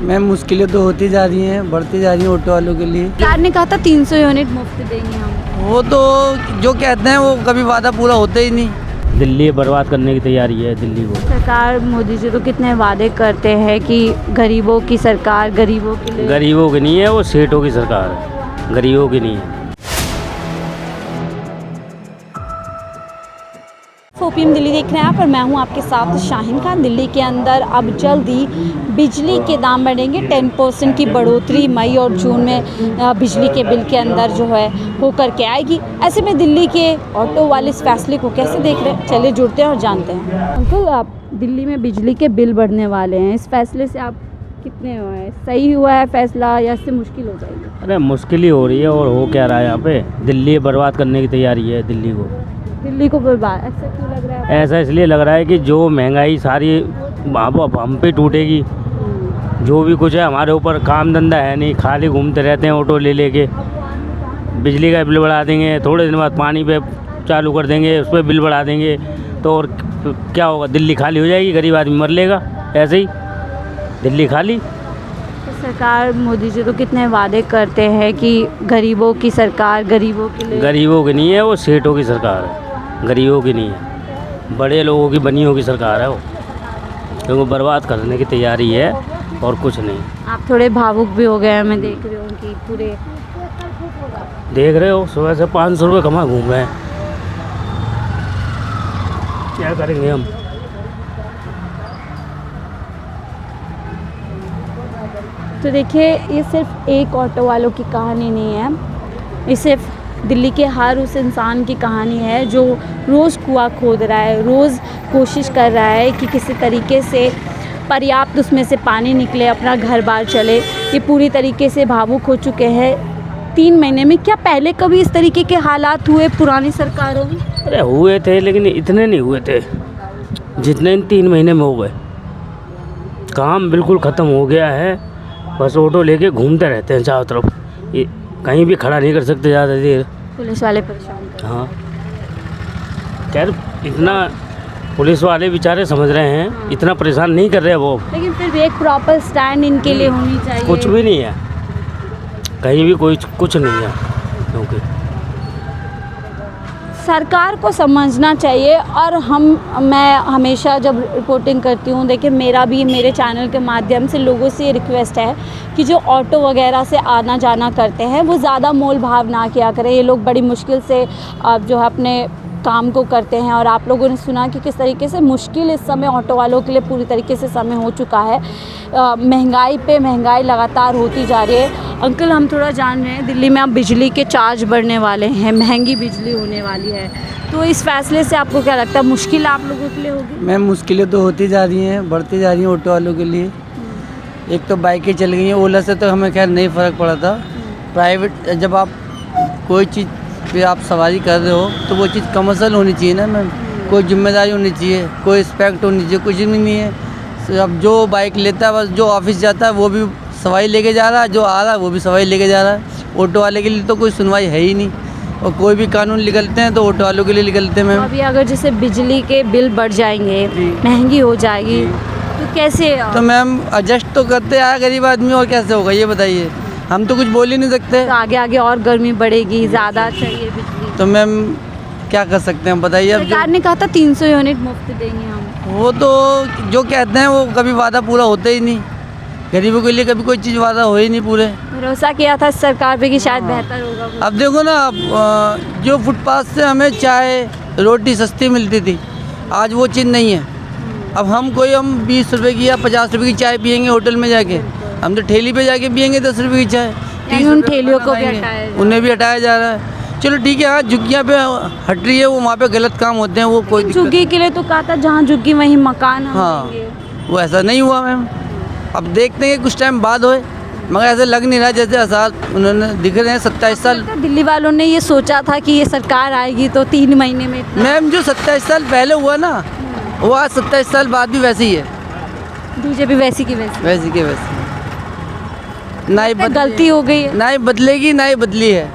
Ma'am मुश्किलें तो होती जा रही हैं, बढ़ती जा रही हैं ऑटो वालों के लिए। सरकार ने कहा था 300 यूनिट मुफ्त देंगे हम। वो तो जो कहते हैं वो कभी वादा पूरा होता ही नहीं। दिल्ली बर्बाद करने की तैयारी है दिल्ली को। सरकार मोदी जी तो कितने वादे करते हैं कि गरीबों की सरकार, गरीबों के लिए। गरीबों की नहीं है, वो सेठों की सरकार है, गरीबों की नहीं है। ओपीएम दिल्ली देख रहे हैं आप और मैं हूं आपके साथ शाहीन खान। दिल्ली के अंदर अब जल्दी बिजली के दाम बढ़ेंगे। 10% की बढ़ोतरी मई और जून में बिजली के बिल के अंदर जो है होकर के आएगी। ऐसे में दिल्ली के ऑटो वाले इस फैसले को कैसे देख रहे हैं, चलिए जुड़ते हैं और जानते हैं। अंकल, आप दिल्ली में बिजली के बिल बढ़ने वाले हैं, इस फैसले से आप कितने हुआ है, सही हुआ है फैसला या इससे मुश्किल हो जाएगी? अरे मुश्किल ही हो रही है, और हो क्या रहा है यहाँ पे, दिल्ली बर्बाद करने की तैयारी है दिल्ली को। दिल्ली को बर्बाद ऐसा क्यों लग रहा है? ऐसा इसलिए लग रहा है कि जो महंगाई सारी अब हम पे टूटेगी। जो भी कुछ है हमारे ऊपर, काम धंधा है नहीं, खाली घूमते रहते हैं ऑटो ले लेके। बिजली का बिल बढ़ा देंगे, थोड़े दिन बाद पानी पे चालू कर देंगे, उस पर बिल बढ़ा देंगे, तो और क्या होगा? दिल्ली खाली हो जाएगी, गरीब आदमी मर लेगा। ऐसे ही दिल्ली खाली। तो सरकार मोदी जी तो कितने वादे करते हैं कि गरीबों की सरकार, गरीबों के लिए। गरीबों की नहीं है, वो सेठों की सरकार है, गरीबों की नहीं है। बड़े लोगों की बनियों की सरकार है वो, क्योंकि बर्बाद करने की तैयारी है और कुछ नहीं। आप थोड़े भावुक भी हो गए हैं, मैं देख रही हूँ कि पूरे देख रहे हो, सुबह से 500 रुपये कमा घूम रहे हैं। क्या करेंगे हम? तो देखिए, ये सिर्फ एक ऑटो वालों की कहानी नहीं है, ये सिर्फ दिल्ली के हर उस इंसान की कहानी है जो रोज़ कुआं खोद रहा है, रोज़ कोशिश कर रहा है कि किसी तरीके से पर्याप्त उसमें से पानी निकले, अपना घर बार चले। ये पूरी तरीके से भावुक हो चुके हैं 3 महीने में। क्या पहले कभी इस तरीके के हालात हुए पुरानी सरकारों में? अरे हुए थे, लेकिन इतने नहीं हुए थे जितने इन 3 महीने में हो गए। काम बिल्कुल ख़त्म हो गया है, बस ऑटो लेके घूमते रहते हैं चारों तरफ, ये कहीं भी खड़ा नहीं कर सकते ज़्यादा देर। पुलिस वाले परेशान कर। हाँ, खैर इतना पुलिस वाले बेचारे समझ रहे हैं, इतना परेशान नहीं कर रहे वो। लेकिन फिर भी एक प्रॉपर स्टैंड इनके लिए होनी चाहिए। कुछ भी नहीं है, कहीं भी कोई कुछ नहीं है, क्योंकि सरकार को समझना चाहिए। और मैं हमेशा जब रिपोर्टिंग करती हूँ, देखिए मेरे चैनल के माध्यम से लोगों से ये रिक्वेस्ट है कि जो ऑटो वगैरह से आना जाना करते हैं वो ज़्यादा मोल भाव ना किया करें। ये लोग बड़ी मुश्किल से जो है अपने काम को करते हैं, और आप लोगों ने सुना कि किस तरीके से मुश्किल इस समय ऑटो वालों के लिए पूरी तरीके से समय हो चुका है। महंगाई पे महंगाई लगातार होती जा रही है। अंकल, हम थोड़ा जान रहे हैं, दिल्ली में अब बिजली के चार्ज बढ़ने वाले हैं, महंगी बिजली होने वाली है, तो इस फैसले से आपको क्या लगता है, मुश्किल आप लोगों के लिए होगी? मैम मुश्किलें तो होती जा रही हैं, बढ़ती जा रही हैं ऑटो वालों के लिए। एक तो बाइकें चल गई हैं, ओला से तो हमें खैर नहीं फ़र्क पड़ा था। प्राइवेट जब आप कोई चीज़ पे आप सवारी कर रहे हो तो वो चीज़ कमर्शियल होनी चाहिए ना मैम, कोई जिम्मेदारी होनी चाहिए, कोई रिस्पेक्ट होनी चाहिए, कुछ भी नहीं है। अब जो बाइक लेता है, बस जो ऑफिस जाता है वो भी सवारी लेके जा रहा है, जो आ रहा है वो भी सवारी लेके जा रहा है। ऑटो वाले के लिए तो कोई सुनवाई है ही नहीं, और कोई भी कानून निकलते हैं तो ऑटो वालों के लिए निकलते हैं मैम। अभी अगर जैसे बिजली के बिल बढ़ जाएंगे, महंगी हो जाएगी, तो कैसे? तो मैम एडजस्ट तो करते आया गरीब आदमी, और कैसे होगा ये बताइए? हम तो कुछ बोल ही नहीं सकते। तो आगे आगे और गर्मी बढ़ेगी, ज़्यादा चाहिए बिजली, तो मैम क्या कर सकते हैं बताइए? अब सरकार ने कहा था 300 यूनिट मुफ्त देंगे हम। वो तो जो कहते हैं वो कभी वादा पूरा होता ही नहीं। गरीबों के लिए कभी कोई चीज़ वादा हो ही नहीं पूरे। भरोसा किया था सरकार पे कि शायद बेहतर होगा। अब देखो ना, अब जो फुटपाथ से हमें चाय रोटी सस्ती मिलती थी, आज वो चीज़ नहीं है। अब हम 20 रुपए की या 50 रुपए की चाय पियेंगे होटल में जाके, हम तो ठेली पे जाके पियेंगे 10 रुपए की चाय। 30 उन रुपए ठेलियों को भी खाएंगे, हटाया जा उन्हें भी हटाया जा रहा है। चलो ठीक है, हाँ झुग्गियाँ पे हट रही है, वो वहाँ पे गलत काम होते हैं, वो कोई दिक्कत। झुग्गी के लिए तो कहा था जहाँ झुग्गी वहीं मकान हम हाँ, देंगे। वो ऐसा नहीं हुआ मैम। अब देखते हैं कि कुछ टाइम बाद होए, मगर ऐसे लग नहीं रहा जैसे आसार उन्होंने दिख रहे हैं। 27 साल दिल्ली वालों ने ये सोचा था कि ये सरकार आएगी तो 3 महीने में इतना। मैम, जो 27 साल पहले हुआ ना, वो आज 27 साल बाद भी वैसे ही है, बीजेपी वैसी की वैसी। वैसी के वैसी। ना ही गलती हो गई है, ना ही बदलेगी, ना ही बदली है।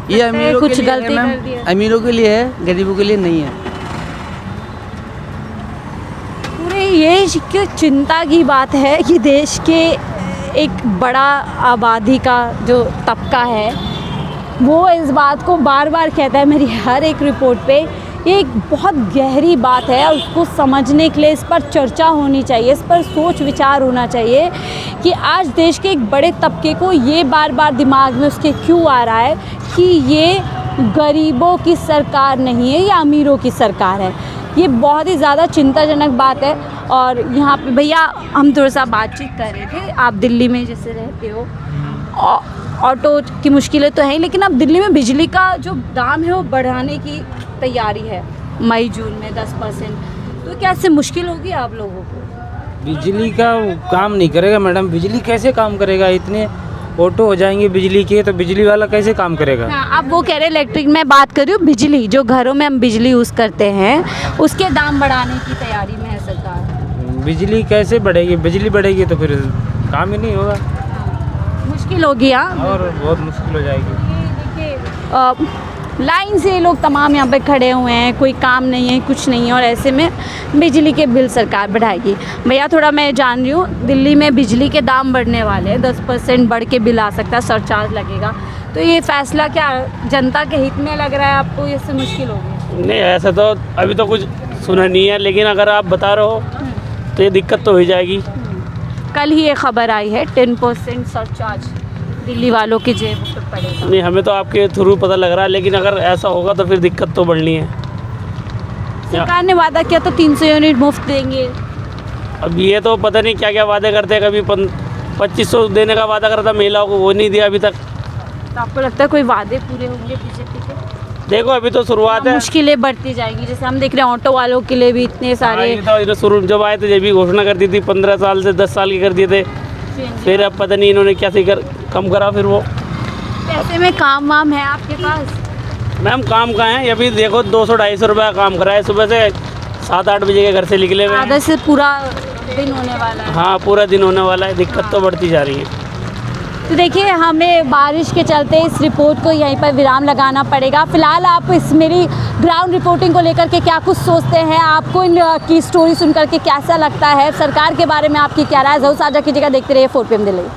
ये अमीरों कुछ के लिए है गलती मैम, कर दी है। अमीरों के लिए है, गरीबों के लिए नहीं है। पूरे ये चिंता की बात है कि देश के एक बड़ा आबादी का जो तबका है वो इस बात को बार बार कहता है मेरी हर एक रिपोर्ट पे। ये एक बहुत गहरी बात है और उसको समझने के लिए इस पर चर्चा होनी चाहिए, इस पर सोच विचार होना चाहिए कि आज देश के एक बड़े तबके को ये बार बार दिमाग में उसके क्यों आ रहा है कि ये गरीबों की सरकार नहीं है, ये अमीरों की सरकार है। ये बहुत ही ज़्यादा चिंताजनक बात है। और यहाँ पे भैया हम थोड़ा सा बातचीत कर रहे थे, आप दिल्ली में जैसे रहते हो, ऑटो की मुश्किलें तो हैं, लेकिन अब दिल्ली में बिजली का जो दाम है वो बढ़ाने की तैयारी है मई जून में 10%। तो क्या इससे मुश्किल होगी आप लोगों को? बिजली का काम नहीं करेगा मैडम, बिजली कैसे काम करेगा? इतने ऑटो हो जाएंगे बिजली के, तो बिजली वाला कैसे काम करेगा? हाँ, आप वो कह रहे इलेक्ट्रिक, मैं बात कर रही हूँ बिजली, जो घरों में हम बिजली यूज़ करते हैं उसके दाम बढ़ाने की तैयारी में है सरकार। बिजली कैसे बढ़ेगी? बिजली बढ़ेगी तो फिर काम ही नहीं होगा मुश्किल होगी। हाँ, और बहुत मुश्किल हो जाएगी। देखिए लाइन से लोग तमाम यहाँ पे खड़े हुए हैं, कोई काम नहीं है, कुछ नहीं है, और ऐसे में बिजली के बिल सरकार बढ़ाएगी। भैया थोड़ा मैं जान रही हूँ दिल्ली में बिजली के दाम बढ़ने वाले हैं, 10% बढ़ के बिल आ सकता है, सरचार्ज लगेगा। तो ये फैसला क्या जनता के हित में लग रहा है आपको, इससे मुश्किल होगी? नहीं, ऐसा तो अभी तो कुछ सुना नहीं है, लेकिन अगर आप बता रहे हो तो ये दिक्कत तो हो जाएगी। कल ही ये खबर आई है 10% सरचार्ज दिल्ली वालों की जेब पर पड़ेगा। नहीं, हमें तो आपके थ्रू पता लग रहा है, लेकिन अगर ऐसा होगा तो फिर दिक्कत तो बढ़नी है। सरकार ने वादा किया तो 300 यूनिट मुफ्त देंगे। अब ये तो पता नहीं क्या क्या वादे करते हैं, कभी 2500 देने का वादा करा था महिलाओं को, वो नहीं दिया अभी तक। तो आपको लगता है कोई वादे पूरे होंगे बीजेपी के? देखो अभी तो शुरुआत है, मुश्किलें बढ़ती जाएंगी। जैसे हम देख रहे हैं ऑटो वालों के लिए भी इतने सारे तो शुरू जब आए थे ये भी घोषणा कर दी थी 15 साल से 10 साल की कर दिए थे, फिर अब पता नहीं इन्होंने क्या सही कम करा फिर वो। पैसे में काम वाम है आपके पास? मैम काम कहाँ है, अभी देखो 200-250 रुपये का काम करा है, सुबह से 7-8 बजे के घर से निकले हुए हैं। आधा से पूरा दिन होने वाला है। हाँ, पूरा दिन होने वाला है, दिक्कत तो बढ़ती जा रही है। तो देखिए हमें बारिश के चलते इस रिपोर्ट को यहीं पर विराम लगाना पड़ेगा। फिलहाल आप इस मेरी ग्राउंड रिपोर्टिंग को लेकर के क्या कुछ सोचते हैं, आपको इन की स्टोरी सुन करके कैसा लगता है, सरकार के बारे में आपकी क्या राय है, ज़रूर साझा कीजिएगा। देखते रहिए 4PM दिल्ली।